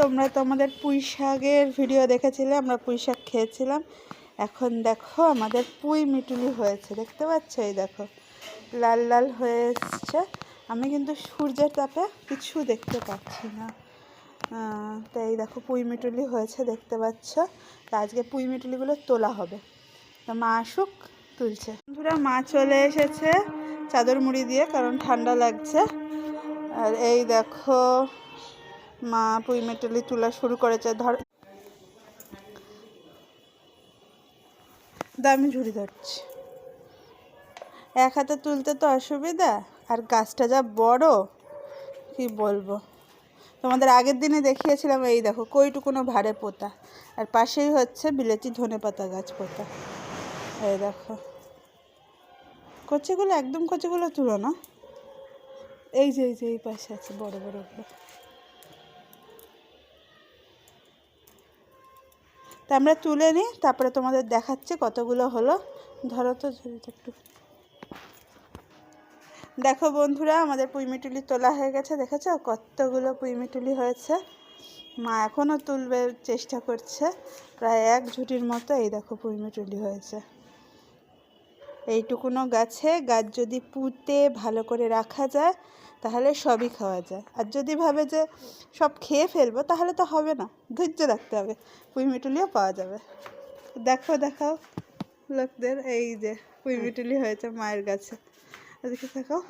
তোমরা তো আমাদের পুঁই শাকের ভিডিও দেখেছিলে, আমরা পুঁই শাক খেয়েছিলাম। এখন দেখো আমাদের পুঁই মিটুলি হয়েছে, দেখতে পাচ্ছ? এই দেখো লাল লাল হয়ে এসছে। আমি কিন্তু সূর্যের তাপে কিছু দেখতে পাচ্ছি না। তো এই দেখো পুঁই মিটুলি হয়েছে, দেখতে পাচ্ছ। তো আজকে পুঁই মিটুলিগুলো তোলা হবে, তো মা আসুক, তুলছে। বন্ধুরা, মা চলে এসেছে চাদর মুড়ি দিয়ে, কারণ ঠান্ডা লাগছে। আর এই দেখো মা পুঁই মিটুলি তোলা শুরু করেছে। ধর, আমি ঝুড়ি ধরছি। এক হাতে তুলতে তো অসুবিধা, আর গাছটা যা বড় কি বলবো। তোমাদের আগের দিনে দেখিয়েছিলাম, এই দেখো কইটুকুনো ভাড়ে পোতা, আর পাশেই হচ্ছে বিলেতি ধনেপাতা গাছ পোতা। এই দেখো কচিগুলো, একদম কচিগুলো তুলো না। এই যে এই পাশে আছে বড় বড়গুলো। তা আমরা তুলে নিই, তারপরে তোমাদের দেখাচ্ছি কতগুলো হলো। ধরো তো একটু। দেখো বন্ধুরা, আমাদের পুঁই মিটুলি তোলা হয়ে গেছে, দেখেছো কতগুলো পুঁই মিটুলি হয়েছে। মা এখনও তুলবে চেষ্টা করছে, প্রায় এক ঝুঁটির মতো। এই দেখো পুঁই মিটুলি হয়েছে। এইটুকুনো গাছে গাছ যদি পুঁতে ভালো করে রাখা যায় তাহলে সবই খাওয়া যায়। আর যদি ভাবে যে সব খেয়ে ফেলবো তাহলে তো হবে না, ধৈর্য রাখতে হবে, পুঁই মিটুলিও পাওয়া যাবে। দেখাও লোকদের, এই যে পুঁই মিটুলি হয়েছে মায়ের গাছে, এদিকে দেখাও।